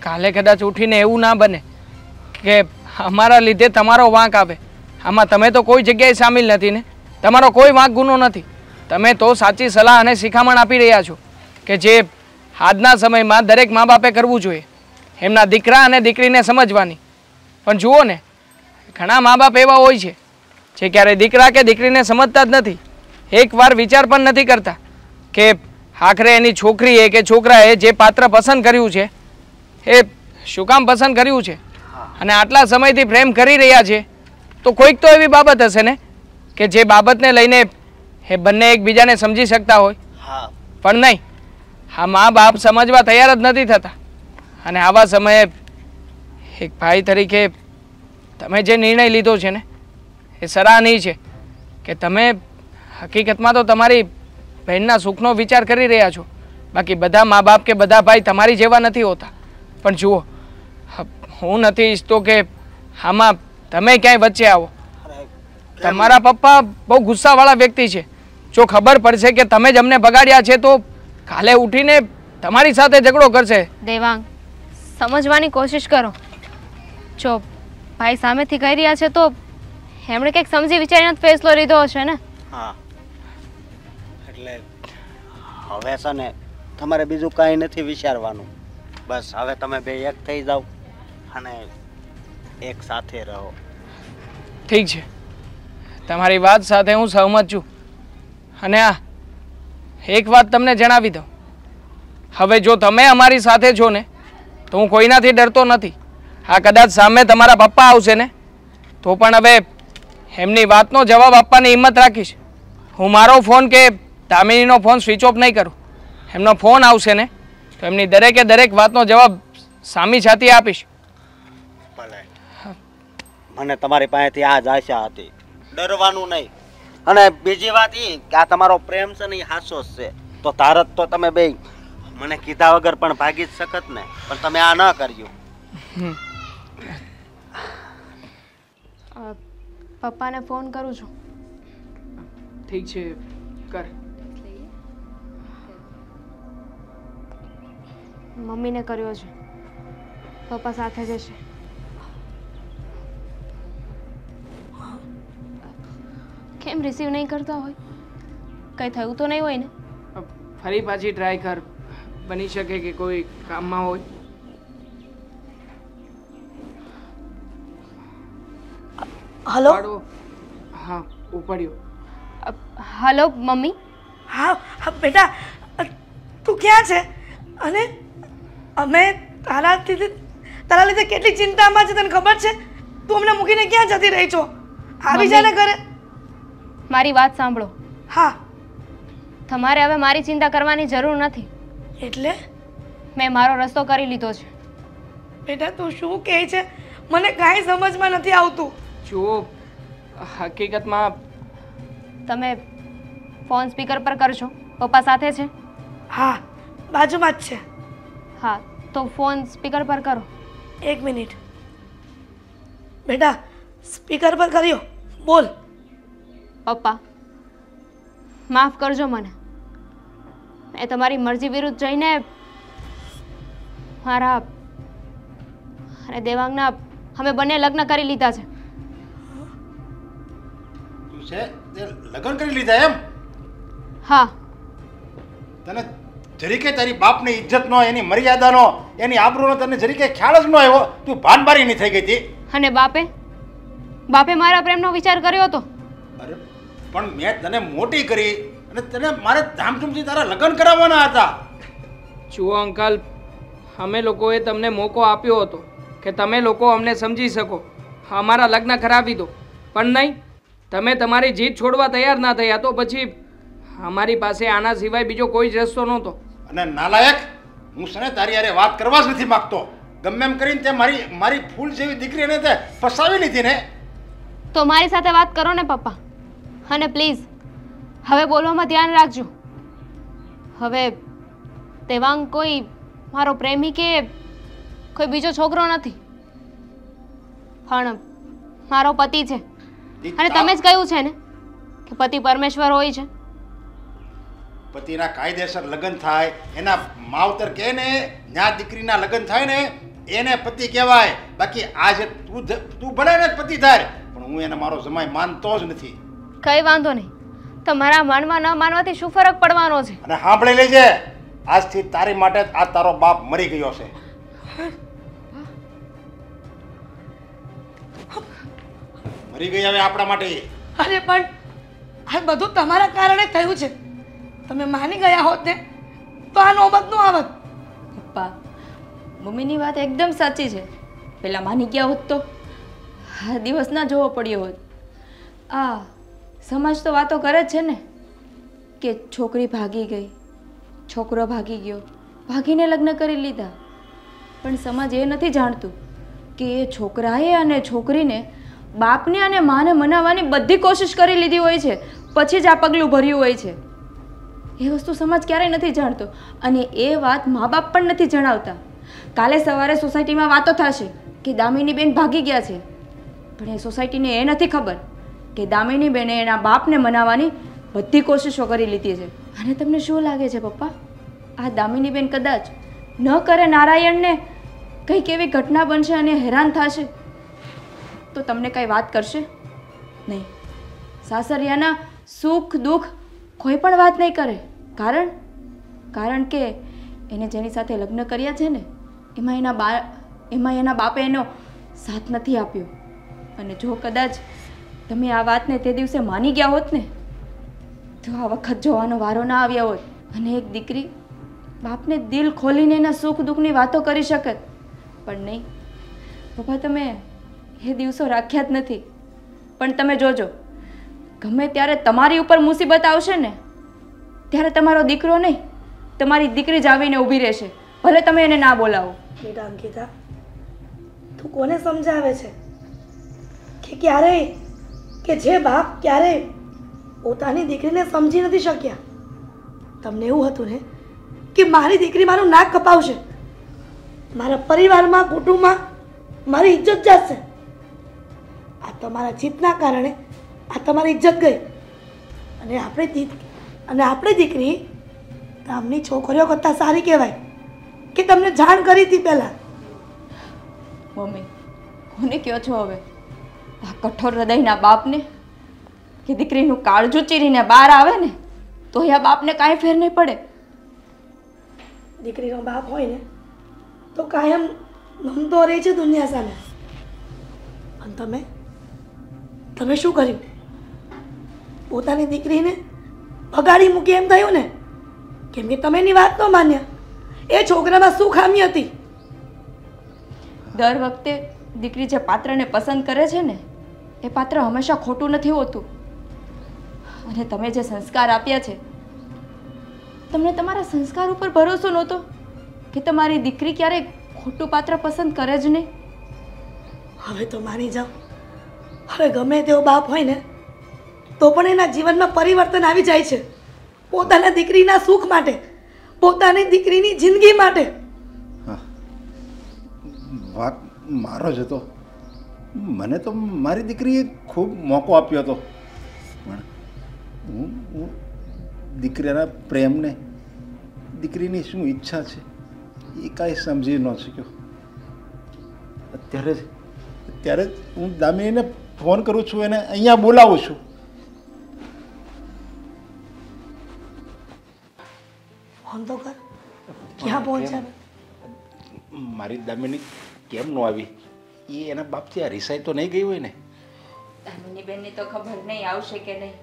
કાલે કદાચ ઉઠીને એવું ના બને કે અમારા લીધે તમારો વાંક આવે. આમાં તમે તો કોઈ જગ્યાએ સામેલ નથી ને, તમારો કોઈ વાંક ગુનો નથી. તમે તો સાચી સલાહ અને શિખામણ આપી રહ્યા છો કે જે આજના સમયમાં દરેક મા બાપે કરવું જોઈએ, એમના દીકરા અને દીકરીને સમજવાની. પણ જુઓ ને, ઘણા મા બાપ એવા હોય છે જે ક્યારેય દીકરા કે દીકરીને સમજતા જ નથી. એકવાર વિચાર પણ નથી કરતા કે આખરે એની છોકરીએ કે છોકરાએ જે પાત્ર પસંદ કર્યું છે એ શું કામ પસંદ કર્યું છે, અને આટલા સમયથી પ્રેમ કરી રહ્યા છે તો કોઈક તો એવી બાબત હશે ને કે જે બાબતને લઈને એ બંને એકબીજાને સમજી શકતા હોય. પણ નહીં, આ મા બાપ સમજવા તૈયાર જ નથી થતા. અને આવા સમયે એક ભાઈ તરીકે તમે જે નિર્ણય લીધો છે ને એ સરાહનીય છે કે તમે હકીકતમાં તો તમારી બહેનના સુખનો વિચાર કરી રહ્યા છો. બાકી બધા મા બાપ કે બધા ભાઈ તમારી જેવા નથી હોતા. પણ જુઓ, હું નથી ઈચ્છતો કે આમાં તમે ક્યાંય વચ્ચે આવો. તમારા પપ્પા બહુ ગુસ્સાવાળા વ્યક્તિ છે. જો ખબર પડશે કે તમે જ અમને બગાડ્યા છે તો કાલે ઉઠીને તમારી સાથે ઝઘડો કરશે. દેવાંગ, સમજવાની કોશિશ કરો. જો ભાઈ સામેથી કહી રહ્યા છે તો એમણે કંઈક સમજી વિચારીને ફેસલો લીધો હશે ને. હા, એટલે હવે છે ને તમારે બીજું કાંઈ નથી વિચારવાનું. બસ હવે તમે બે એક થઈ જાઓ અને એક સાથે રહો. ઠીક છે, તમારી વાત સાથે હું સહમત છું. અને આ એક વાત તમને જણાવી દઉં, હવે જો તમે અમારી સાથે છો ને તો હું કોઈનાથી ડરતો નથી. હા, કદાચ સામે તમારા પપ્પા આવશે ને તો પણ હવે એમની વાતનો જવાબ આપવાની હિંમત રાખીશ. હું મારો ફોન કે દામિનીનો ફોન સ્વિચ ઓફ નહીં કરું. એમનો ફોન આવશે ને તો એમની દરેકે દરેક વાતનો જવાબ સામી છાતી આપીશ. ભલે મને તમારી પાસેથી આ જ આશા હતી, ડરવાનું નહીં. અને બીજી વાત એ કે આ તમારો પ્રેમ છે ને એ હાસો જ છે. તો તારત તો તમે બે મને કીધા વગર પણ ભાગી જ શકત ને, પણ તમે આ ન કર્યું. પપ્પાને ફોન કરું છું. ઠીક છે, કર. મમ્મીને કર્યો છે, પપ્પા સાથે જશે. કેમ રિસીવ નહીં કરતા હોય? કંઈ થયું તો નહીં હોય ને? ફરી પાછી ટ્રાય કર, બની શકે કે કોઈ કામમાં હોય. હલો. હા, ઉપાડ્યો. Hello mummy. હા હા બેટા, તું ક્યાં છે? અને અમે તારા લીધે કેટલી ચિંતામાં છે તને ખબર છે? તું અમને મૂકીને ક્યાં જતી રહી છો? આવી જા ને ઘરે. મારી વાત સાંભળો. હા. તમારે હવે મારી ચિંતા કરવાની જરૂર નથી. એટલે? મેં મારો રસ્તો કરી લીધો છે. બેટા તું શું કહે છે? મને કાંઈ સમજમાં નથી આવતું. જુઓ, હકીકતમાં તમે ફોન સ્પીકર પર કરશો. પપ્પા સાથે છે? હા, બાજુમાં જ છે. હા, તો ફોન સ્પીકર પર કરો. 1 મિનિટ. બેટા સ્પીકર પર કર્યો, બોલ. પપ્પા માફ કરજો મને. મેં તમારી મરજી વિરુદ્ધ જઈને મારા અને દેવાંગના અમે બંને લગ્ન કરી લીધા છે. તું છે તે લગ્ન કરી લીધા એમ? હા. તને જરીકે તારી બાપની ઇજ્જતનો, એની મર્યાદાનો, એની આબરૂનો તને જરીકે ખ્યાલ જ ન આવ્યો. તું ભાનબારી નહીં થઈ ગઈ હતી. અને બાપે મારા પ્રેમનો વિચાર કર્યો હતો. અરે પણ મેં તને મોટી કરી અને તને મારે ધામધૂમથી તારા લગ્ન કરાવવાના હતા. જુઓ અંકલ, અમે લોકોએ તમને મોકો આપ્યો હતો કે તમે લોકો અમને સમજી શકો, અમારા લગ્ન કરાવી દો. પણ નહીં, તમે તમારી જીદ છોડવા તૈયાર ના થયા. તો પછી અમારી પાસે આના સિવાય બીજો કોઈ જ રસ્તો નહોતો. અને નાલાયક, હું સને તારી હારે વાત કરવા જ નથી માગતો. ગમે એમ કરીને તે મારી ફૂલ જેવી દીકરીને તે ફસાવી લીધી ને. તો મારી સાથે વાત કરો ને પપ્પા. અને પ્લીઝ હવે બોલવામાં ધ્યાન રાખજો. હવે દેવાંગ કોઈ મારો પ્રેમી કે કોઈ બીજો છોકરો નથી, પણ મારો પતિ છે. અને તમે જ કહ્યું છે ને કે પતિ પરમેશ્વર હોય છે. પતિના કાયદેસર લગ્ન થાય, એના માવતર કહે ને ન્યા દીકરીના લગ્ન થાય ને એને પતિ કહેવાય. બાકી આજે તું ભલે ને પતિ થાય, પણ હું એને મારો જમાઈ માનતો જ નથી. કઈ વાંધો નહીં, તમારા માનવા ન માનવાથી શું ફરક પડવાનો છે? અને સાંભળી લેજે, આજથી તારી માટે આ તારો બાપ મરી ગયો છે. મરી ગઈ હવે આપણા માટે. અરે પણ આ બધું તમારા કારણે થયું છે. તમે માની ગયા હોત ને તો આ નોબત ન આવત. પપ્પા, મમ્મીની વાત એકદમ સાચી છે. પહેલાં માની ગયા હોત તો આ દિવસ ના જોવો પડ્યો હોત. આ સમાજ તો વાતો કરે જ છે ને કે છોકરી ભાગી ગઈ, છોકરો ભાગી ગયો, ભાગીને લગ્ન કરી લીધા. પણ સમાજ એ નથી જાણતું કે એ છોકરાએ અને છોકરીને બાપને અને માને મનાવવાની બધી કોશિશ કરી લીધી હોય છે, પછી જ આ પગલું ભર્યું હોય છે. એ વસ્તુ સમાજ ક્યારેય નથી જાણતો. અને એ વાત મા બાપ પણ નથી જણાવતા. કાલે સવારે સોસાયટીમાં વાતો થશે કે દામિની બેન ભાગી ગયા છે, પણ એ સોસાયટીને એ નથી ખબર કે દામિની બેને એના બાપને મનાવવાની બધી કોશિશો કરી લીધી છે. અને તમને શું લાગે છે પપ્પા, આ દામિની બેન કદાચ ન કરે નારાયણને કંઈક એવી ઘટના બનશે અને હેરાન થશે તો તમને કાંઈ વાત કરશે નહીં? સાસરિયાના સુખ દુઃખ કોઈ પણ વાત નહીં કરે. કારણ કે એને જેની સાથે લગ્ન કર્યા છે ને એમાં એના બાપે એનો સાથ નથી આપ્યો. અને જો કદાચ તમે આ વાતને તે દિવસે માની ગયા હોત ને તો આ વખત જોવાનો વારો ના આવ્યા હોત. અને એક દીકરી બાપને દિલ ખોલીને એના સુખ દુઃખની વાતો કરી શકત. પણ નહીં પપ્પા, તમે એ દિવસો રાખ્યા જ નથી. પણ તમે જોજો, ગમે ત્યારે તમારી ઉપર મુસીબત આવશે ને ત્યારે તમારો દીકરો નહીં, તમારી દીકરી જ આવીને ઊભી રહેશે, ભલે તમે એને ના બોલાવો. બેટા અંકિતા, તું કોને સમજાવે છે કે ક્યારેય કે જે બાપ ક્યારેય પોતાની દીકરીને સમજી નથી શક્યા? તમને એવું હતું ને કે મારી દીકરી મારું નાક કપાવશે, મારા પરિવારમાં કુટુંબમાં મારી ઇજ્જત જશે. આ તમારા જીતના કારણે આ તમારી ઇજ્જત ગઈ. અને આપણી દીકરી ગામની છોકરીઓ કરતાં સારી કહેવાય કે તમને જાણ કરી હતી પહેલાં. મમ્મી, કોને કહો છો હવે? આ કઠોર હૃદયના બાપને કે દીકરીનું કાળજું ચીરીને બહાર આવે ને તો આ બાપને કાંઈ ફેર નહીં પડે. દીકરીનો બાપ હોય ને તો કાયમ નમતો રહે છે દુનિયા સામે. અને તમે શું કર્યું? પોતાની દીકરીને ભગાડી મૂકી એમ થયું ને, કેમ કે તમે એની વાત ન માન્યા. એ છોકરામાં શું ખામી હતી? દર વખતે દીકરી જે પાત્રને પસંદ કરે છે ને એ પાત્ર હંમેશા ખોટું નથી હોતું. અને તમે જે સંસ્કાર આપ્યા છે, તમને તમારા સંસ્કાર ઉપર ભરોસો નહોતો કે તમારી દીકરી ક્યારેય ખોટું પાત્ર પસંદ કરે જ નહીં. હવે તો માની જાઓ. હવે ગમે તેવો બાપ હોય ને તો પણ એના જીવનમાં પરિવર્તન આવી જાય છે, પોતાના દીકરીના સુખ માટે, પોતાની દીકરીની જિંદગી માટે. વાક મારો જ હતો. મને તો મારી દીકરીએ ખૂબ મોકો આપ્યો હતો, પણ હું દીકરીના પ્રેમને, દીકરીની શું ઈચ્છા છે એ કાંઈ સમજી ન શક્યો. અત્યારે જ હું દામિનીને ફોન કરું છું, એને અહીંયા બોલાવું છું. ફોન તો કર. ક્યાં પહોંચ્યા? મારી દામિની કેમ ન આવી? એ એના બાપથી આ રિસાઈ તો નહીં ગઈ હોય ને? દામિની બેનની તો ખબર નહીં આવશે કે નહીં,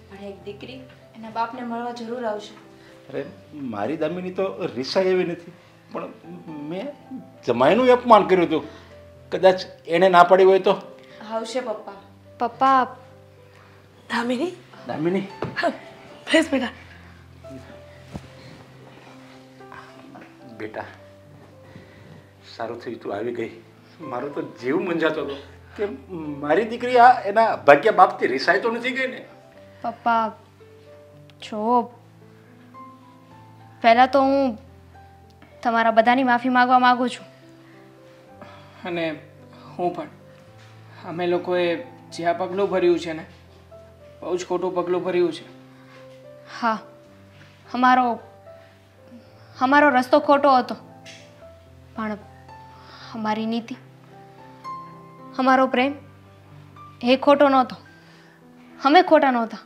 પણ એક દીકરી એના બાપને મળવા જરૂર આવશે. અરે મારી દામિની તો રિસાઈ એવી નથી, પણ મેં જમાઈનું અપમાન કર્યું હતું. કદાચ એણે ના પાડી હોય તો આવશે પપ્પા. પપ્પા, દામિની, દામિની બેસ બેટા. બેટા સારું થયું તું આવી ગઈ. મારો તો જીવ મૂંઝાતો હતો કે મારી દીકરી આ એના ભાગ્ય બાપથી રિસાઈ તો નથી ગઈ ને? પપ્પા જો, પહેલાં તો હું તમારા બધાની માફી માંગવા માગું છું. અને હું પણ, અમે લોકોએ જે આ પગલું ભર્યું છે ને, બહુ જ ખોટું પગલું ભર્યું છે. હા, અમારો રસ્તો ખોટો હતો, પણ અમારી નીતિ, અમારો પ્રેમ એ ખોટો નહોતો. અમે ખોટા નહોતા.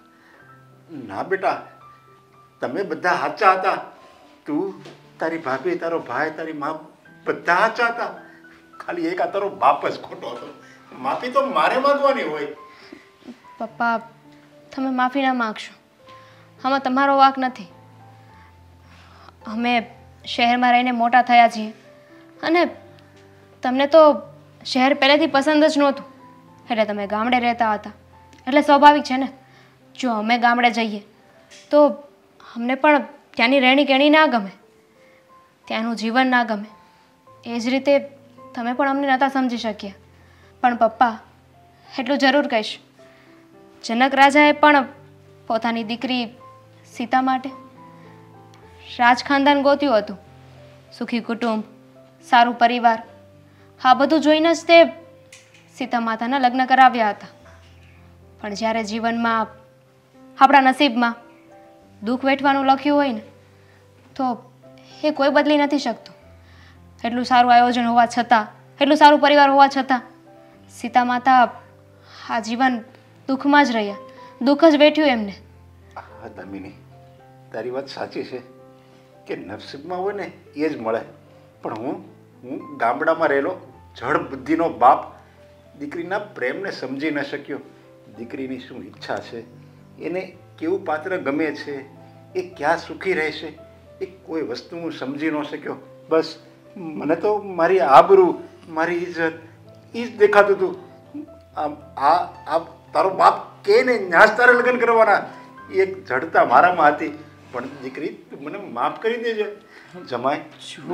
ના બેટા, તમે બધા સાચા હતા. તું, તારી ભાભી, તારો ભાઈ, તારી મા બધા સાચા હતા. ખાલી એક આ તારો બાપ જ ખોટો હતો. માફી તો મારે માંગવાની હોય. પપ્પા, તમે માફી ના માગશો. આમાં તમારો વાંક નથી. અમે શહેરમાં રહીને મોટા થયા છીએ, અને તમને તો શહેર પહેલેથી પસંદ જ નહોતું, એટલે તમે ગામડે રહેતા હતા. એટલે સ્વાભાવિક છે ને, જો અમે ગામડે જઈએ તો અમને પણ ત્યાંની રહેણી કહેણી ના ગમે, ત્યાંનું જીવન ના ગમે. એ જ રીતે તમે પણ અમને નહોતા સમજી શક્યા. પણ પપ્પા, એટલું જરૂર કહીશ, જનક રાજાએ પણ પોતાની દીકરી સીતા માટે રાજખાનદાન ગોત્યું હતું. સુખી કુટુંબ, સારું પરિવાર, આ બધું જોઈને જ તે સીતા માતાના લગ્ન કરાવ્યા હતા. પણ જ્યારે જીવનમાં આપણા નસીબમાં દુઃખ વેઠવાનું લખ્યું હોય ને, તો એ કોઈ બદલી નથી શકતું. એટલું સારું આયોજન હોવા છતાં, એટલું સારું પરિવાર હોવા છતાં સીતા માતા આ જીવન દુઃખમાં જ રહ્યા, દુઃખ જ વેઠ્યું એમને. હા દામિની, તારી વાત સાચી છે કે નસીબમાં હોય ને એ જ મળે. પણ હું ગામડામાં રહેલો જળ બુદ્ધિનો બાપ દીકરીના પ્રેમને સમજી ન શક્યો. દીકરીની શું ઈચ્છા છે, એને કેવું પાત્ર ગમે છે, એ ક્યાં સુખી રહેશે, એ કોઈ વસ્તુ હું સમજી ન શક્યો. બસ મને તો મારી આબરૂ, મારી ઇજ્જત એ જ દેખાતું હતું. આ તારો બાપ કે ને ન્યાસ તારે લગ્ન કરવાના એક જડતા મારામાં હતી. પણ દીકરી તું મને માફ કરી દેજો. જમાઈ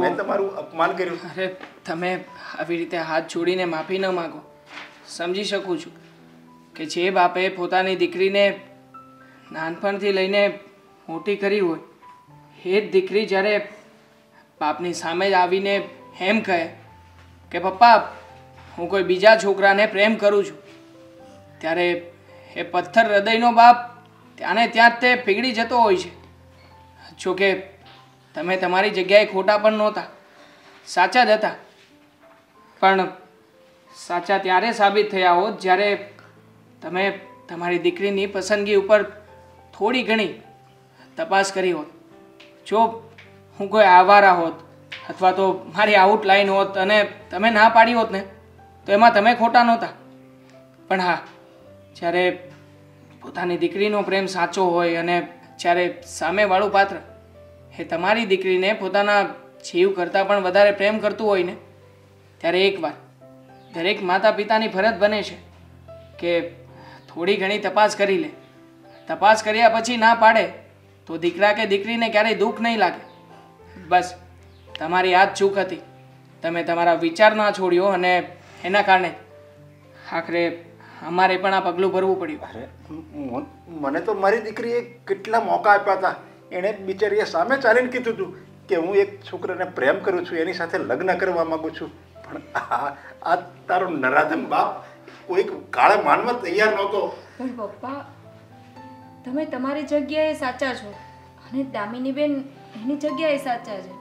મેં તમારું અપમાન કર્યું. અરે તમે આવી રીતે હાથ જોડીને માફી ન માગો. સમજી શકું છું કે જે બાપે પોતાની દીકરીને નાનપણથી લઈને મોટી કરી હોય એ જ દીકરી જ્યારે બાપની સામે જ આવીને એમ કહે કે પપ્પા હું કોઈ બીજા છોકરાને પ્રેમ કરું છું, ત્યારે એ પથ્થર હૃદયનો બાપ ત્યાંને ત્યાં જ તે પીગળી જતો હોય છે. જોકે તમે તમારી જગ્યાએ ખોટા પણ નહોતા, સાચા જ હતા. પણ સાચા ત્યારે સાબિત થયા હોત જ્યારે તમે તમારી દીકરીની પસંદગી ઉપર થોડી ઘણી તપાસ કરી હોત. જો હું કોઈ આવારા હોત અથવા તો મારી આઉટલાઈન હોત અને તમે ના પાડી હોત ને તો એમાં તમે ખોટા નહોતા. પણ હા, જ્યારે પોતાની દીકરીનો પ્રેમ સાચો હોય અને જ્યારે સામેવાળું પાત્ર એ તમારી દીકરીને પોતાના જીવ કરતાં પણ વધારે પ્રેમ કરતું હોય ને ત્યારે એકવાર દરેક માતા પિતાની ફરજ બને છે કે થોડી ઘણી તપાસ કરી લે. તપાસ કર્યા પછી ના પાડે તો દીકરા કે દીકરીને ક્યારેય દુઃખ નહીં લાગે. બસ તમારી આ જ ચૂક હતી. તમે તમારા વિચાર ના છોડ્યો અને એના કારણે આખરે અમારે પણ આ પગલું ભરવું પડ્યું. અરે મને તો મારી દીકરીએ કેટલા મોકા આપ્યા હતા. એણે બિચારીએ સામે ચાલીને કીધું હતું કે હું એક છોકરાને પ્રેમ કરું છું, એની સાથે લગ્ન કરવા માંગુ છું. પણ આ તારો નરાધમ બાપ કોઈ કાળે માનવા તૈયાર નહોતો. પણ પપ્પા તમે તમારી જગ્યાએ સાચા છો અને દામિની બેન એની જગ્યાએ સાચા છે.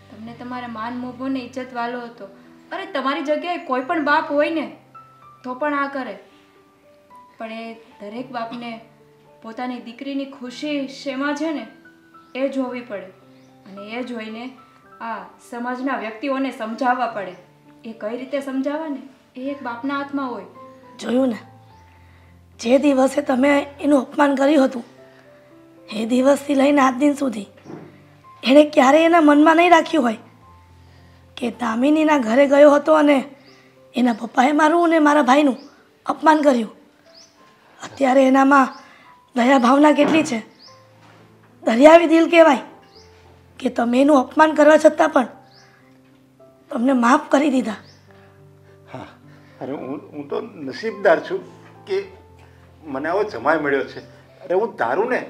તમને તમારા માન મોભો ને ઇજ્જત વાલો હતો. અરે તમારી જગ્યાએ કોઈ પણ બાપ હોય ને તો પણ આ કરે. પણ એ દરેક બાપને પોતાની દીકરીની ખુશી શેમાં છે ને એ જોવી પડે અને એ જોઈને આ સમાજના વ્યક્તિઓને સમજાવવા પડે. એ કઈ રીતે સમજાવવા ને એ એક બાપના હાથમાં હોય. જોયું ને, જે દિવસે તમે એનું અપમાન કર્યું હતું એ દિવસથી લઈને આજ દિન સુધી એણે ક્યારેય એના મનમાં નહીં રાખ્યું હોય કે દામિનીના ઘરે ગયો હતો અને એના પપ્પાએ મારું અને મારા ભાઈનું અપમાન કર્યું. અત્યારે એનામાં દયા ભાવના કેટલી છે, દરિયાવી દિલ કહેવાય કે તમે એનું અપમાન કરવા છતાં પણ તમને માફ કરી દીધા. હા, અરે હું તો નસીબદાર છું કે મને આવો જમાઈ મળ્યો છે. અરે હું ધારું ને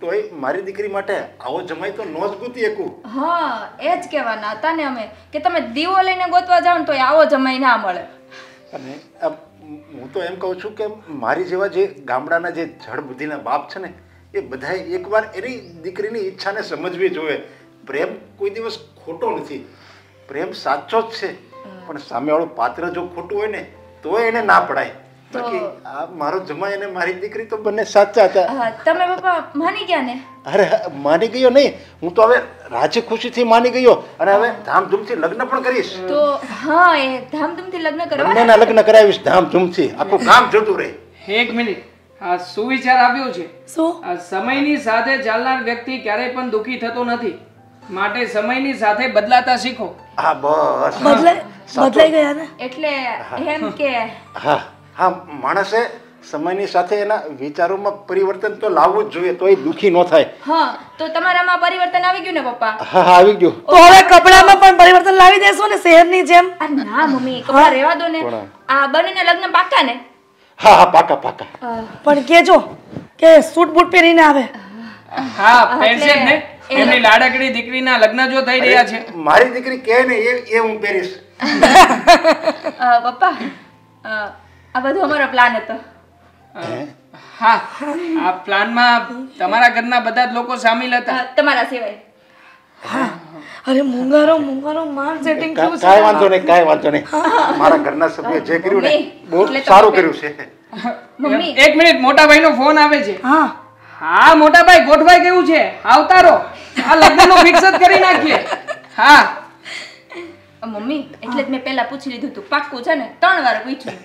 તો એ મારી દીકરી માટે આવો જમાઈ તો ન જ ગૂંથી શકું. હા, એ જ કહેવાના હતા ને અમે કે તમે દીવો લઈને ગોતવા જાઓ ને તો આવો જમાઈ ના મળે. અને હું તો એમ કહું છું કે મારી જેવા જે ગામડાના જે જડ બુદ્ધિના બાપ છે ને એ બધાએ એકવાર એની દીકરીની ઈચ્છાને સમજવી જોઈએ. પ્રેમ કોઈ દિવસ ખોટો નથી, પ્રેમ સાચો જ છે. પણ સામેવાળું પાત્ર જો ખોટું હોય ને તો એને ના પડાય. બાકી આ મારો જમાઈ અને મારી દીકરી તો બંને સાચા હતા. તમે પપ્પા માની ગયા ને? અરે માની ગયો નહીં, હું તો હવે રાજી ખુશીથી માની ગયો અને હવે ધામધૂમથી લગ્ન પણ કરીશ. તો હા, એ ધામધૂમથી લગ્ન કરવા બંનેના લગ્ન કરાવીશ ધામધૂમથી. આખું કામ જતું રહે. એક મિનિટ, આ સુવિચાર આવ્યો છે. શું? આ સમયની સાથે ચાલનાર વ્યક્તિ ક્યારેય પણ દુઃખી થતો નથી, માટે સમયની સાથે બદલાતા શીખો. હા બસ, બદલાઈ ગયા ને એટલે એમ કે હા હા, માણસે સમયની સાથે એના વિચારોમાં પરિવર્તન તો લાવવું જ જોઈએ, તો એ દુઃખી ન થાય. હા, તો તમારામાં પરિવર્તન આવી ગયું ને પપ્પા? હા હા, આવી ગયું. તો હવે કપડામાં પણ પરિવર્તન લાવી દેશો ને શહેરની જેમ? આ ના મમ્મી, કપડા રહેવા દો ને. આ બંનેના લગ્ન પાક્કા ને? હા હા, પાકા પાકા. પણ કેજો કે સૂટ બૂટ પહેરીને આવે. હા, પહેરશે જ ને. એમની લાડકડી દીકરીના લગ્ન જો થઈ રહ્યા છે. મારી દીકરી કહે ને એ હું પહેરીશ. પપ્પા, આ બધો અમારો પ્લાન હતો. હા, આ પ્લાનમાં તમારા ઘરના બધા જ લોકો સામેલ હતા, તમારા સિવાય. અરે મુંગારો મુંગારો માર સેટિંગ થયું છે. કાંઈ વાંધો નહીં, કાંઈ વાંધો નહીં. મારા ઘરના સભ્ય જે કર્યું ને બહુ સારું કર્યું છે. મમ્મી, એક મિનિટ, મોટા ભાઈનો ફોન આવે છે. હા હા મોટા ભાઈ, ગોઠવાઈ ગયું છે, આવતારો. આ લગ્નનું ફિક્સ જ કરી નાખીએ. હા મમ્મી, એટલે જ મેં પહેલા પૂછી લીધું હતું. પાક્કું છે ને? 3 વાર પૂછ્યું.